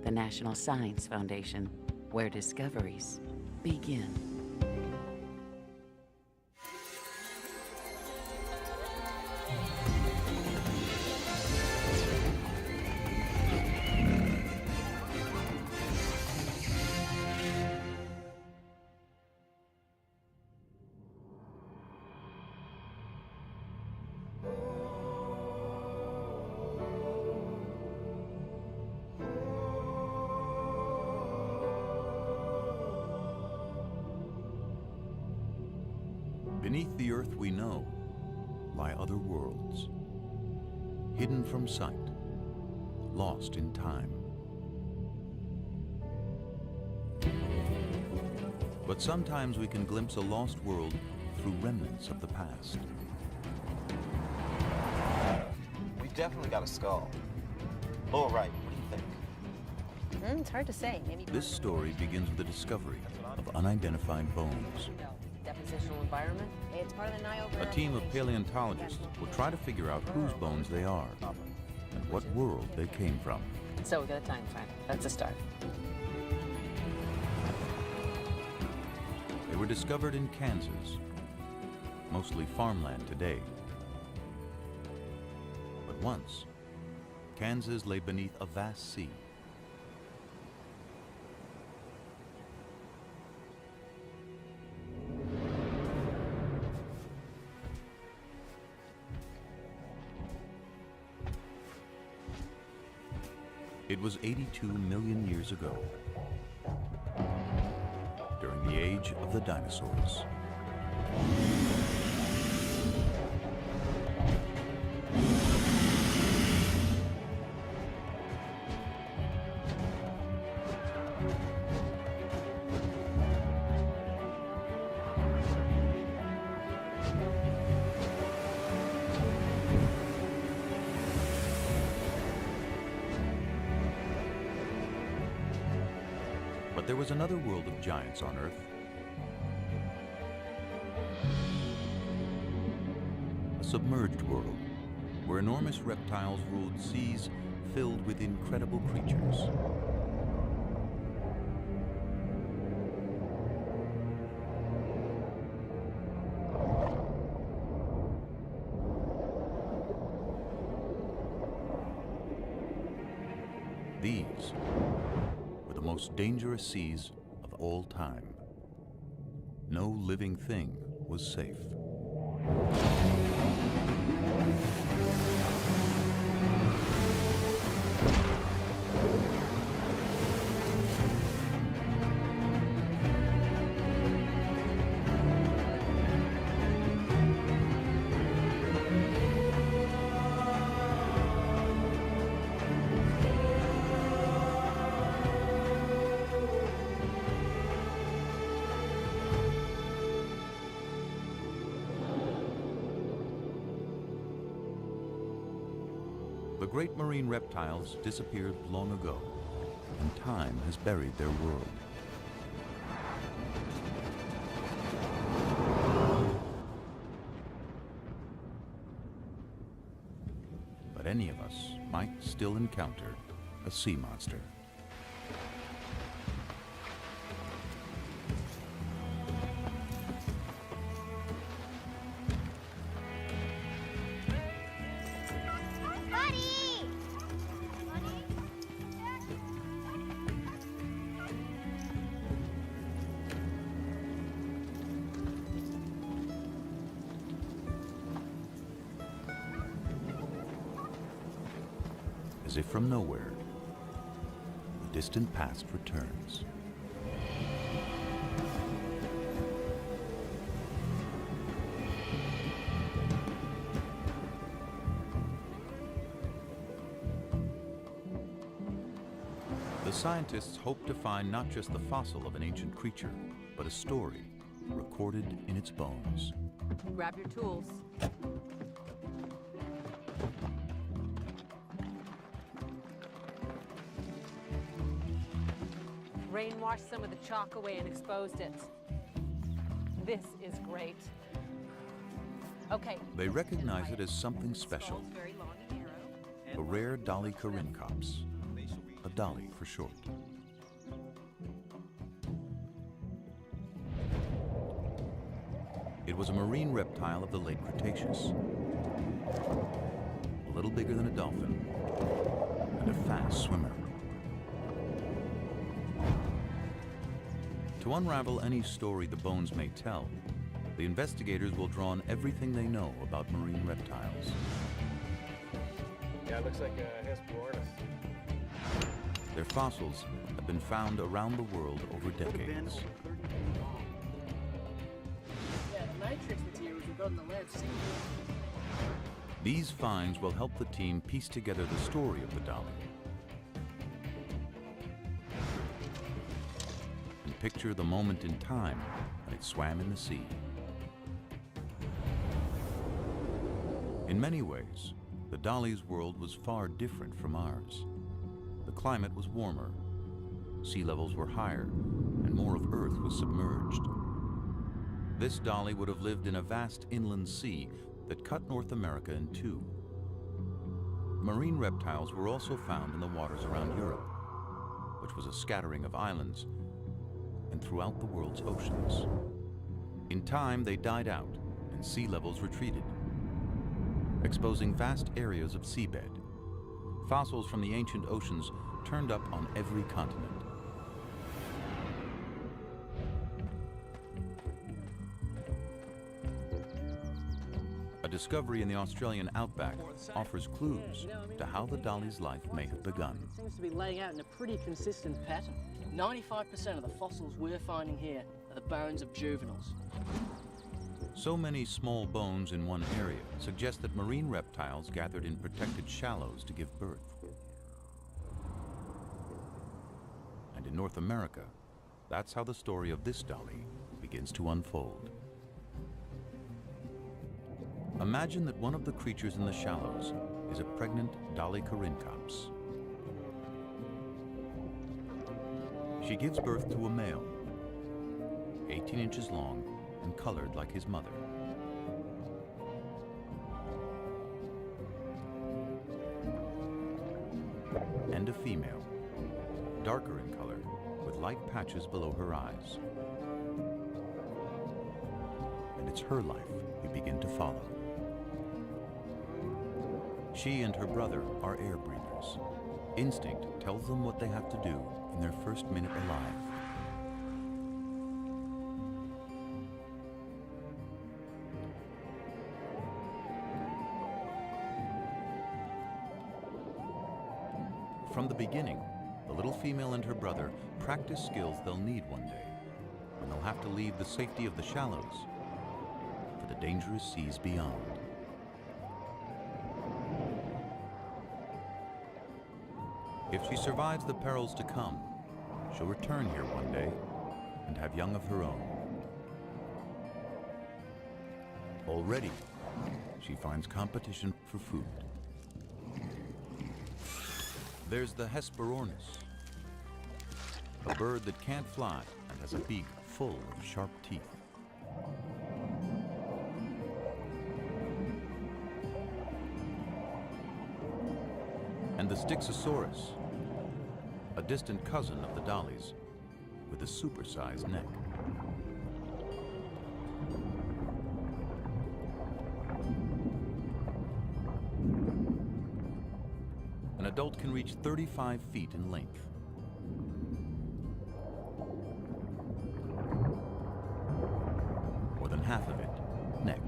the National Science Foundation, where discoveries begin. Beneath the Earth we know lie other worlds, hidden from sight, lost in time. But sometimes we can glimpse a lost world through remnants of the past. We've definitely got a skull. Lower right, what do you think? It's hard to say. Maybe This story begins with the discovery of unidentified bones. depositional environment. It's part of the Niobrara. A team of paleontologists will try to figure out whose bones they are and what world they came from. So we got a time frame. That's a start. They were discovered in Kansas, mostly farmland today. But once, Kansas lay beneath a vast sea. It was 82 million years ago, during the age of the dinosaurs. But there was another world of giants on Earth. A submerged world where enormous reptiles ruled seas filled with incredible creatures. These were the most dangerous seas of all time. No living thing was safe. The great marine reptiles disappeared long ago, and time has buried their world. But any of us might still encounter a sea monster. As if from nowhere, the distant past returns. The scientists hope to find not just the fossil of an ancient creature, but a story recorded in its bones. Grab your tools. Rain washed some of the chalk away and exposed it. This is great. Okay. They recognize it as something special. A rare Dolichorhynchops, a Dolly for short. It was a marine reptile of the late Cretaceous, a little bigger than a dolphin and a fast swimmer. To unravel any story the bones may tell, the investigators will draw on everything they know about marine reptiles. Yeah, it looks like a Hesperornis. Their fossils have been found around the world over decades. Yeah, the matrix materials we've got in the lab seem These finds will help the team piece together the story of the Dolly and picture the moment in time when it swam in the sea. In many ways, the Dolly's world was far different from ours. The climate was warmer, sea levels were higher, and more of Earth was submerged. This Dolly would have lived in a vast inland sea that cut North America in two. Marine reptiles were also found in the waters around Europe, which was a scattering of islands, and throughout the world's oceans. In time, they died out and sea levels retreated, exposing vast areas of seabed. Fossils from the ancient oceans turned up on every continent. A discovery in the Australian outback offers clues to how the Dolly's life may have begun. It seems to be laying out in a pretty consistent pattern. 95% of the fossils we're finding here are the bones of juveniles. So many small bones in one area suggest that marine reptiles gathered in protected shallows to give birth. And in North America, that's how the story of this Dolly begins to unfold. Imagine that one of the creatures in the shallows is a pregnant Dolly corincops. She gives birth to a male, 18 inches long and colored like his mother. And a female, darker in color, with light patches below her eyes. And it's her life we begin to follow. She and her brother are air breathers. Instinct tells them what they have to do in their first minute alive. From the beginning, the little female and her brother practice skills they'll need one day, when they'll have to leave the safety of the shallows for the dangerous seas beyond. If she survives the perils to come, she'll return here one day and have young of her own. Already, she finds competition for food. There's the Hesperornis, a bird that can't fly and has a beak full of sharp teeth. And the Styxosaurus, a distant cousin of the Dollies, with a supersized neck. An adult can reach 35 feet in length. More than half of it, neck.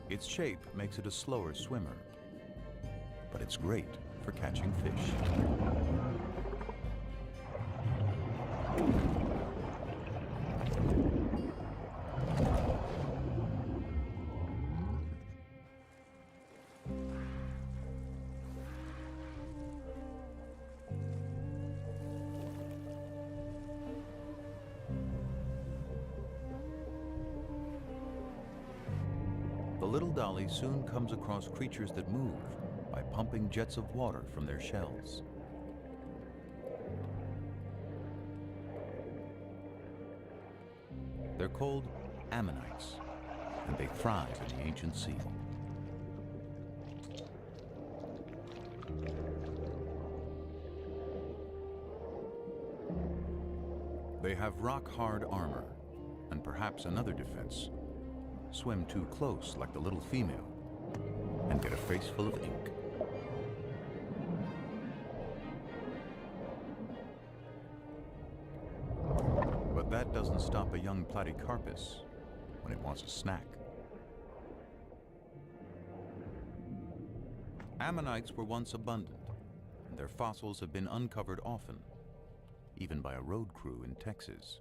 Its shape makes it a slower swimmer, but it's great for catching fish. The little Dolly soon comes across creatures that move by pumping jets of water from their shells. They're called ammonites, and they thrive in the ancient sea. They have rock-hard armor, and perhaps another defense. Swim too close like the little female, and get a face full of ink. But that doesn't stop a young platycarpus when it wants a snack. Ammonites were once abundant, and their fossils have been uncovered often, even by a road crew in Texas.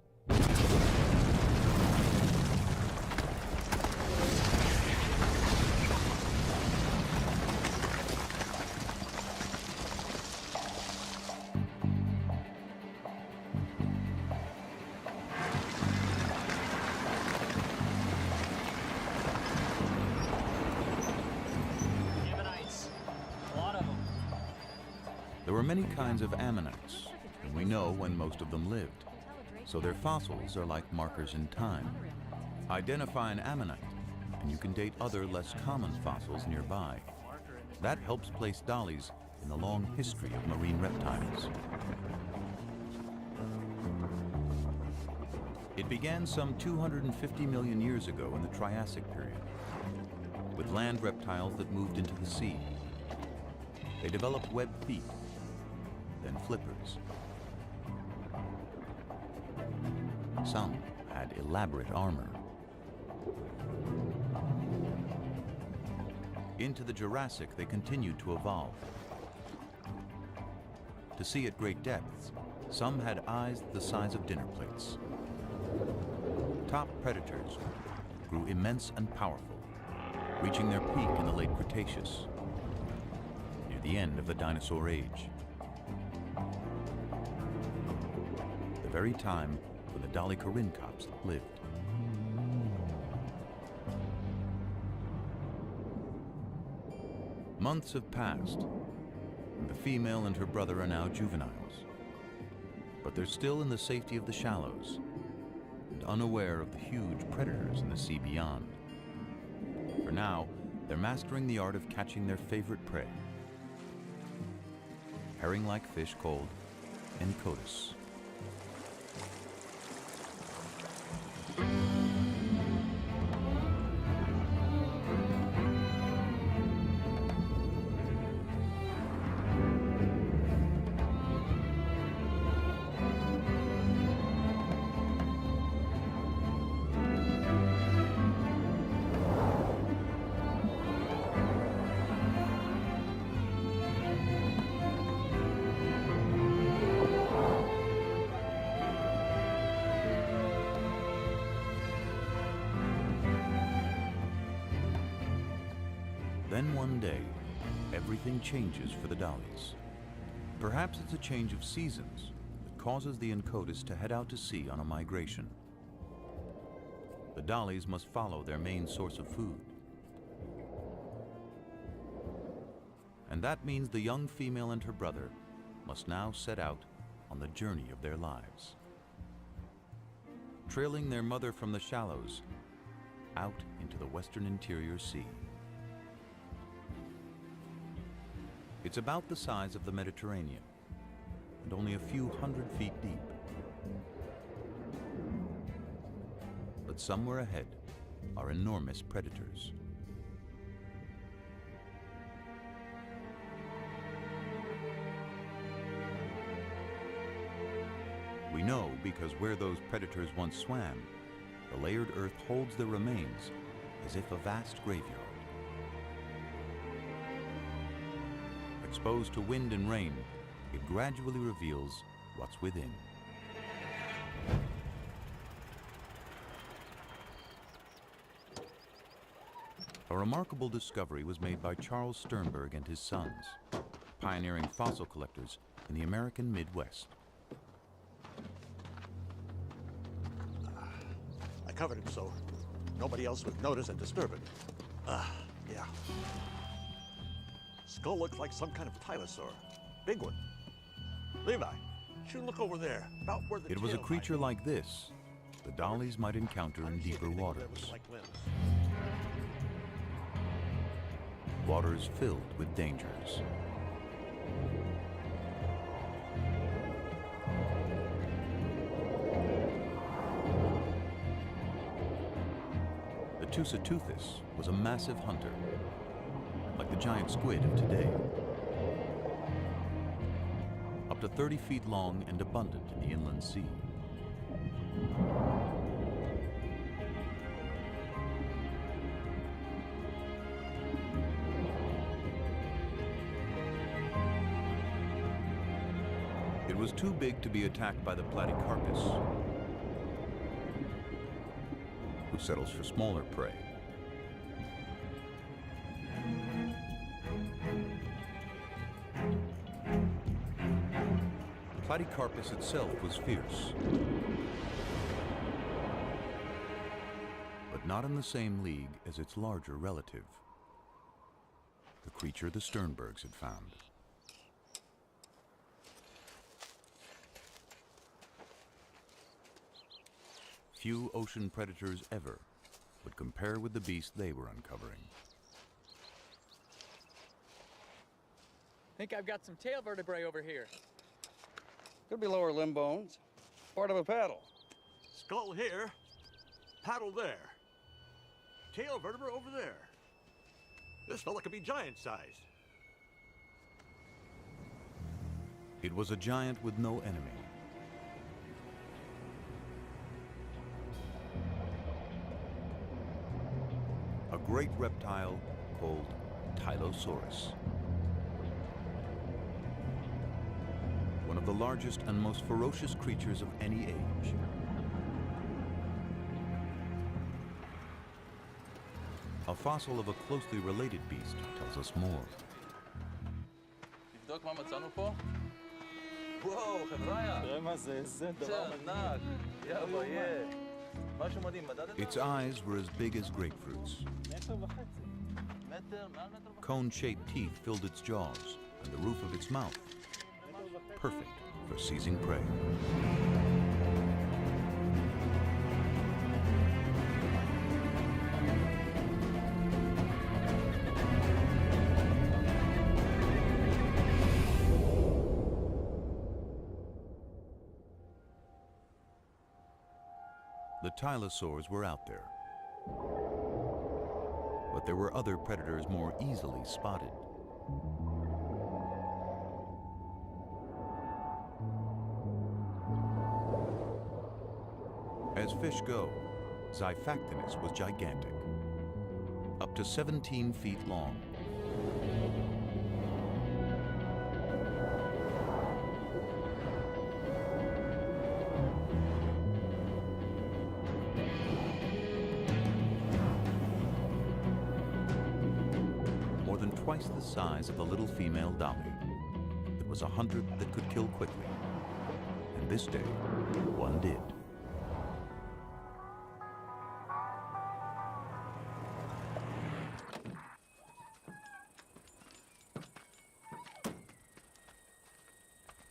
Ammonites. A lot of them. There were many kinds of ammonites, and we know when most of them lived. So their fossils are like markers in time. Identify an ammonite, and you can date other less common fossils nearby. That helps place dollies in the long history of marine reptiles. It began some 250 million years ago in the Triassic period, with land reptiles that moved into the sea. They developed webbed feet, then flippers. Some had elaborate armor. Into the Jurassic, they continued to evolve. To see at great depths, some had eyes the size of dinner plates. Top predators grew immense and powerful, reaching their peak in the Late Cretaceous, near the end of the dinosaur age. The very time when the dolichorhynchops lived. Months have passed, and the female and her brother are now juveniles. But they're still in the safety of the shallows, and unaware of the huge predators in the sea beyond. For now, they're mastering the art of catching their favorite prey, herring-like fish called encotus. Then one day, everything changes for the dollies. Perhaps it's a change of seasons that causes the encotus to head out to sea on a migration. The dollies must follow their main source of food. And that means the young female and her brother must now set out on the journey of their lives, trailing their mother from the shallows out into the western interior sea. It's about the size of the Mediterranean and only a few 100 feet deep. But somewhere ahead are enormous predators. We know because where those predators once swam, the layered earth holds their remains as if a vast graveyard. Exposed to wind and rain, it gradually reveals what's within. A remarkable discovery was made by Charles Sternberg and his sons, pioneering fossil collectors in the American Midwest. I covered it so nobody else would notice and disturb it. Yeah. Skull looks like some kind of dinosaur. Big one. Levi, should look over there, about where the It was a tail creature might like this the dollies might encounter in deeper waters. Like limbs. waters filled with dangers. The Tusateuthis was a massive hunter, like the giant squid of today. Up to 30 feet long and abundant in the inland sea. It was too big to be attacked by the Platycarpus, who settles for smaller prey. Platycarpus itself was fierce, but not in the same league as its larger relative, the creature the Sternbergs had found. Few ocean predators ever would compare with the beast they were uncovering. Think I've got some tail vertebrae over here. Could be lower limb bones. Part of a paddle. Skull here, paddle there. Tail vertebra over there. This fella could be giant-sized. It was a giant with no enemy. A great reptile called Tylosaurus. One of the largest and most ferocious creatures of any age. A fossil of a closely related beast tells us more. תבדוק מה מצאנו פה? וואו, חבריה. תראה מה זה, זה דבר ענק. יא בויה. משהו מדהים, מדדת? Its eyes were as big as grapefruits. מטר וחצי. מטר, מעל מטר וחצי. Cone-shaped teeth filled its jaws and the roof of its mouth. Perfect for seizing prey. The Tylosaurs were out there, but there were other predators more easily spotted. As fish go, Xiphactinus was gigantic, up to 17 feet long. More than twice the size of the little female dolly. It was a hunter that could kill quickly, and this day, one did.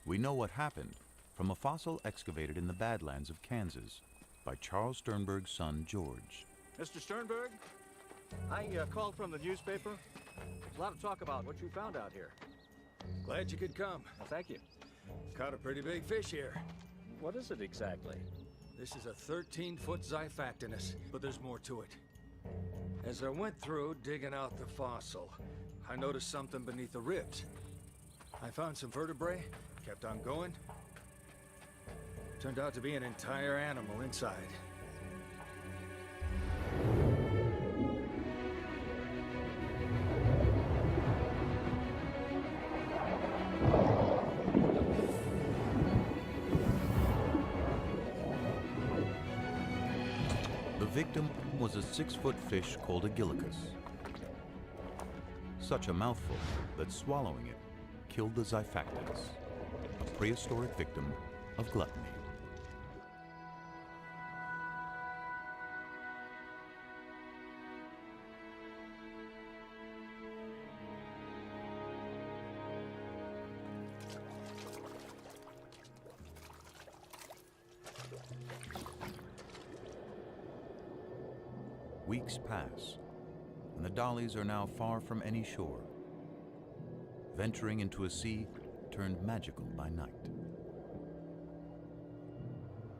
We know what happened from a fossil excavated in the Badlands of Kansas by Charles Sternberg's son, George. Mr. Sternberg, I called from the newspaper. There's a lot of talk about what you found out here. Glad you could come. Well, thank you. Caught a pretty big fish here. What is it exactly? This is a 13-foot Xiphactinus, but there's more to it. As I went through digging out the fossil, I noticed something beneath the ribs. I found some vertebrae, kept on going. Turned out to be an entire animal inside. The victim was a 6-foot fish called a Gillicus. Such a mouthful that swallowing it killed the Xiphactinus, a prehistoric victim of gluttony. Weeks pass, and and the dollies are now far from any shore. Venturing into a sea turned magical by night.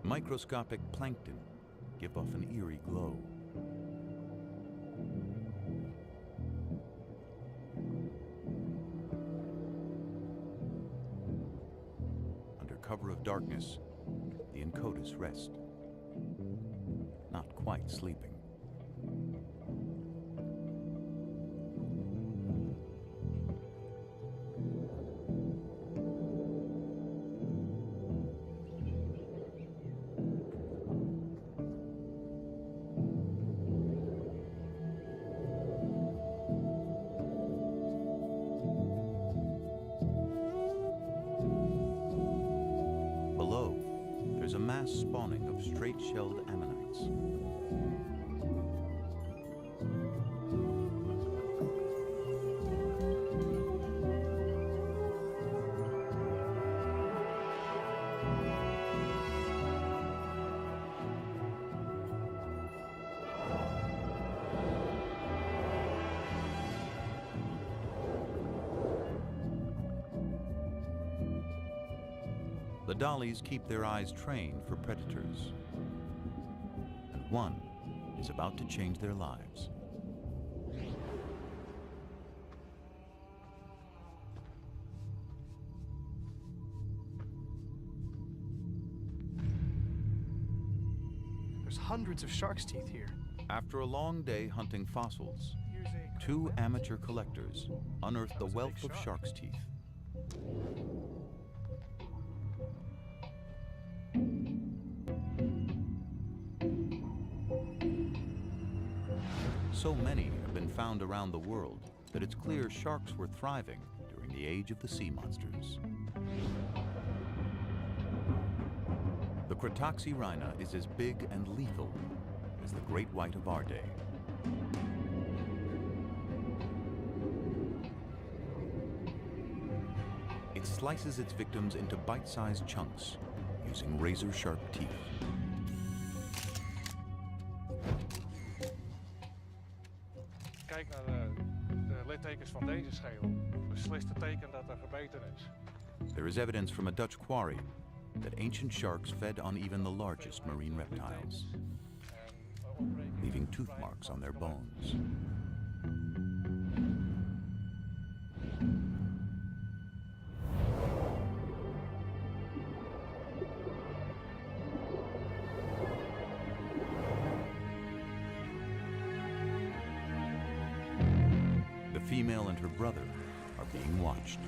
Microscopic plankton give off an eerie glow. Under cover of darkness, the Encotus rest, not quite sleeping. Below, there's a mass spawning of straight-shelled ammonites. The dollies keep their eyes trained for predators, and one is about to change their lives. There's hundreds of shark's teeth here. After a long day hunting fossils, two amateur collectors unearthed the wealth of shark's teeth. So many have been found around the world that it's clear sharks were thriving during the age of the sea monsters. The Cretaxirrhina is as big and lethal as the great white of our day. It slices its victims into bite-sized chunks using razor-sharp teeth. Kijk naar de littekens van deze schedel. Beslist het teken dat er gebeten is. There is evidence from a Dutch quarry that ancient sharks fed on even the largest marine reptiles, leaving tooth marks on their bones. The female and her brother are being watched.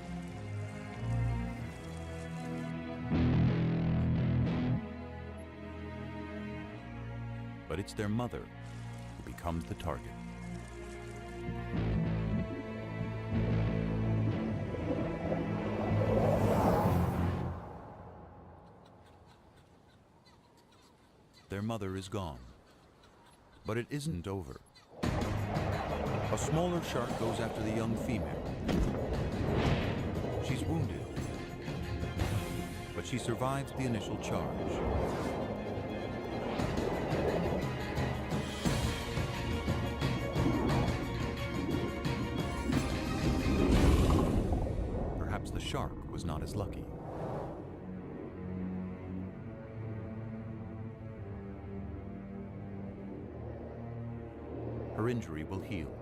But it's their mother who becomes the target. Their mother is gone, but it isn't over. A smaller shark goes after the young female. She's wounded, but she survives the initial charge. Perhaps the shark was not as lucky. Her injury will heal,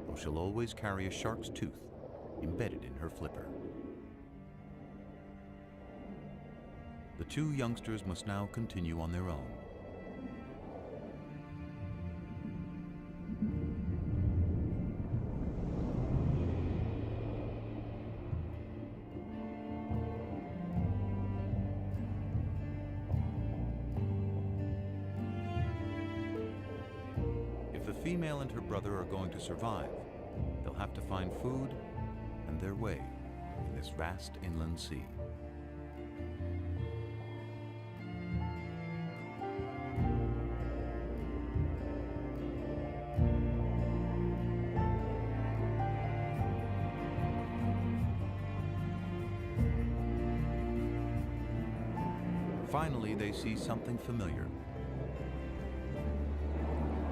though she'll always carry a shark's tooth embedded in her flipper. The two youngsters must now continue on their own. If the female and her brother are going to survive, they'll have to find food and their way in this vast inland sea. Finally, they see something familiar.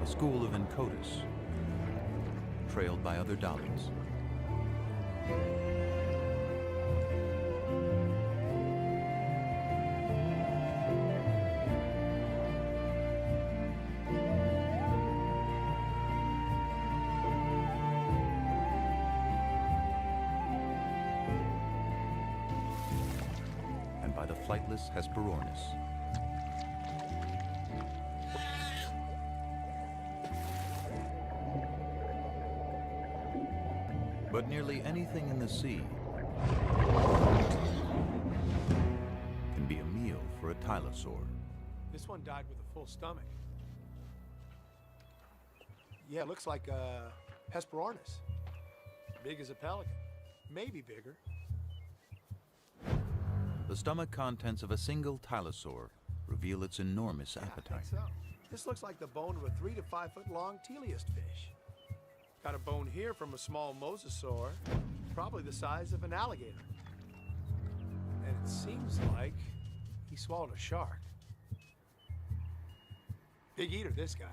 A school of Encotus, trailed by other dollies. And by the flightless Hesperornis. But nearly anything in the sea can be a meal for a tylosaur. This one died with a full stomach. Yeah, it looks like a Hesperornis. Big as a pelican. Maybe bigger. The stomach contents of a single tylosaur reveal its enormous appetite. I think so. This looks like the bone of a 3 to 5 foot long teleost fish. Got a bone here from a small mosasaur, probably the size of an alligator. And it seems like he swallowed a shark. Big eater, this guy.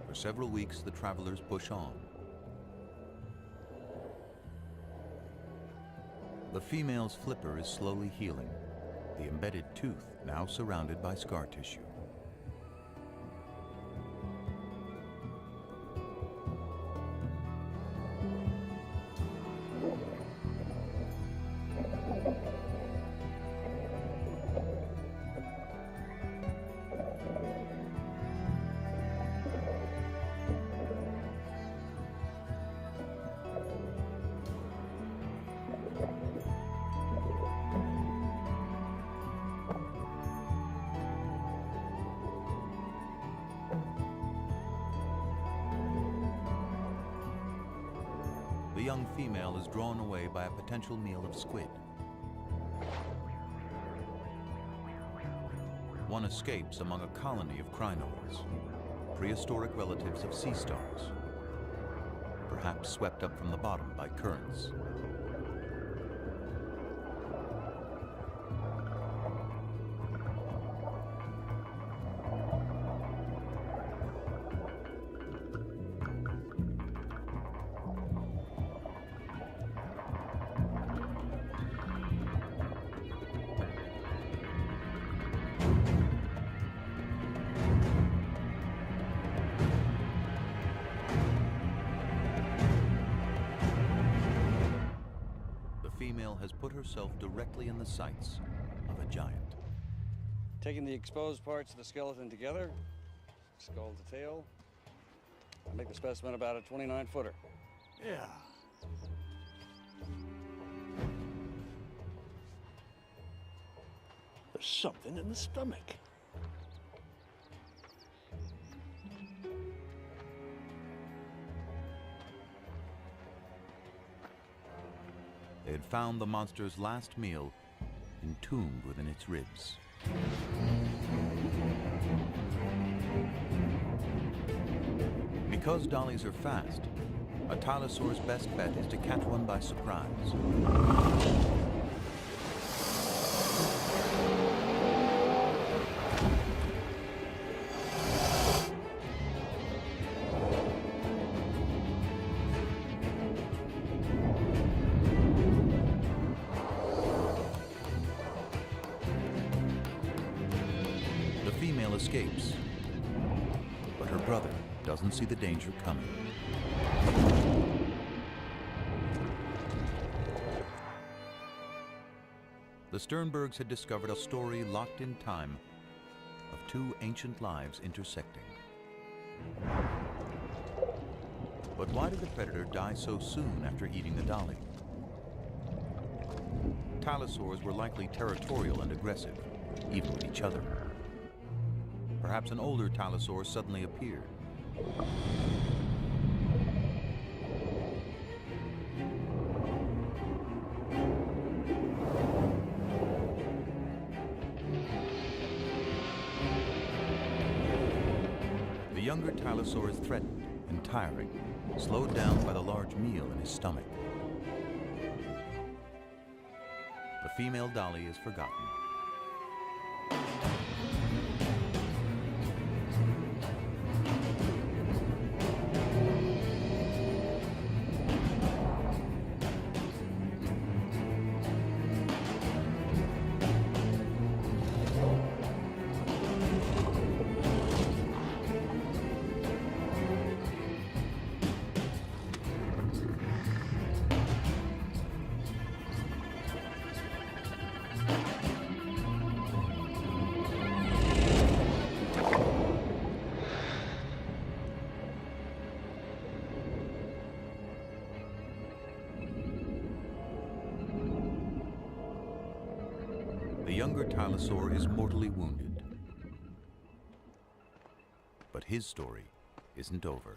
For several weeks, the travelers push on. The female's flipper is slowly healing, the embedded tooth now surrounded by scar tissue. The young female is drawn away by a potential meal of squid. One escapes among a colony of crinoids, prehistoric relatives of sea stars, perhaps swept up from the bottom by currents. Has put herself directly in the sights of a giant. Taking the exposed parts of the skeleton together, skull to tail, I make the specimen about a 29-footer. Yeah. There's something in the stomach. They had found the monster's last meal entombed within its ribs. Because dollies are fast, a tylosaur's best bet is to catch one by surprise. Escapes, but her brother doesn't see the danger coming. The Sternbergs had discovered a story locked in time of two ancient lives intersecting. But why did the predator die so soon after eating the dolly? Tylosaurs were likely territorial and aggressive, even with each other. Perhaps an older tylosaur suddenly appeared. The younger tylosaur is threatened and tiring, slowed down by the large meal in his stomach. The female dolly is forgotten. The younger Dinosaur is mortally wounded. But his story isn't over.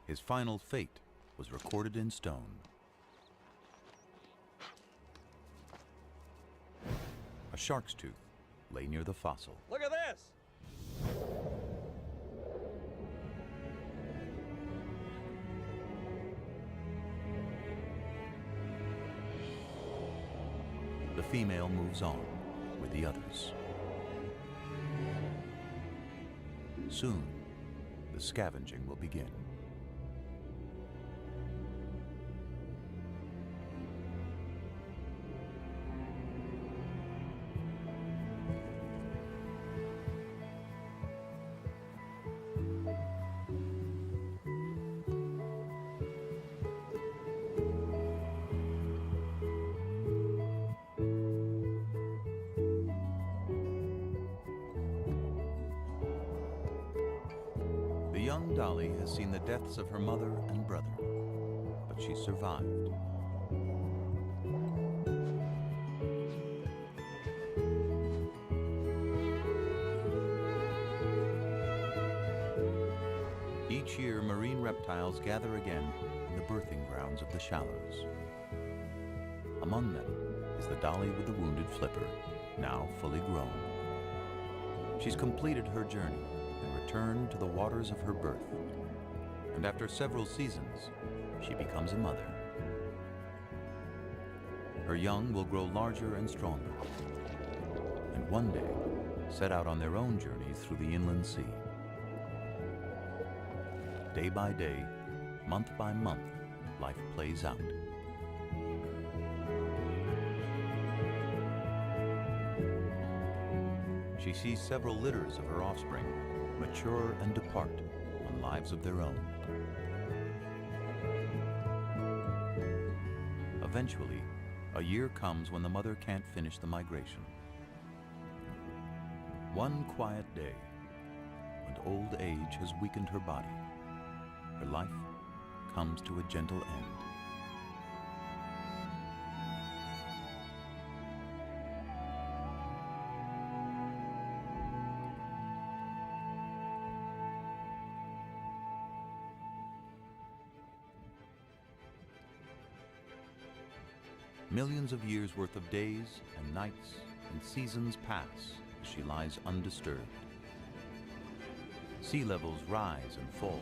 His final fate was recorded in stone. A shark's tooth lay near the fossil. Look at this! The female moves on with the others. Soon, the scavenging will begin. The young Dolly has seen the deaths of her mother and brother, but she survived. Each year, marine reptiles gather again in the birthing grounds of the shallows. Among them is the dolly with the wounded flipper, now fully grown. She's completed her journey and returned to the waters of her birth. And after several seasons, she becomes a mother. Her young will grow larger and stronger, and one day set out on their own journeys through the inland sea. Day by day, month by month, life plays out. She sees several litters of her offspring mature and depart on lives of their own. Eventually, a year comes when the mother can't finish the migration. One quiet day, when old age has weakened her body, her life comes to a gentle end. Millions of years worth of days and nights and seasons pass as she lies undisturbed. Sea levels rise and fall.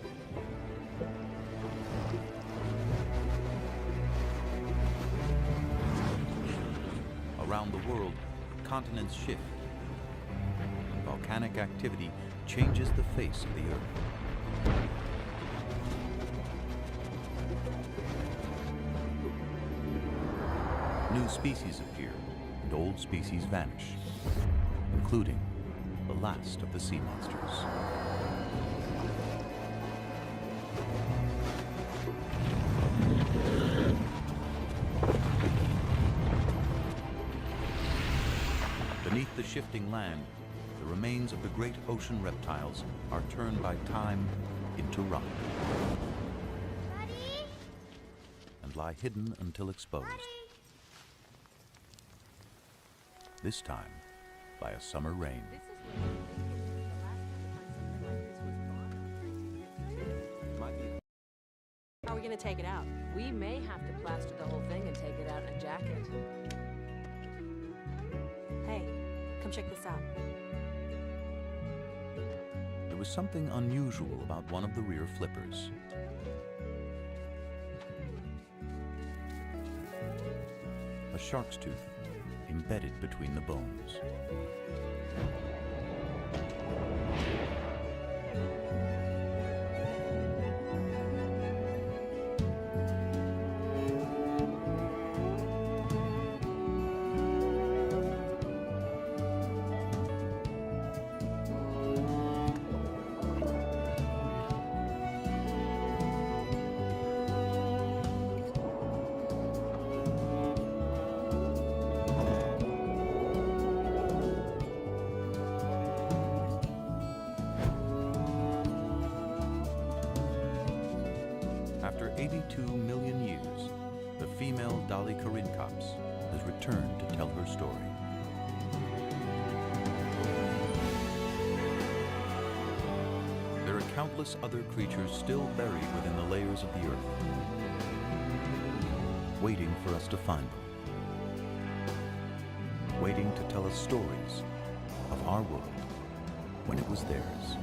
Around the world, continents shift, and volcanic activity changes the face of the Earth. New species appear, and old species vanish, including the last of the sea monsters. Beneath the shifting land, the remains of the great ocean reptiles are turned by time into rock. Daddy? And lie hidden until exposed. Daddy? This time by a summer rain. How are we going to take it out? We may have to plaster the whole thing and take it out in a jacket. Hey, come check this out. There was something unusual about one of the rear flippers. a shark's tooth embedded between the bones. After 82 million years, the female Dolichorhynchops has returned to tell her story. There are countless other creatures still buried within the layers of the earth, waiting for us to find them, waiting to tell us stories of our world when it was theirs.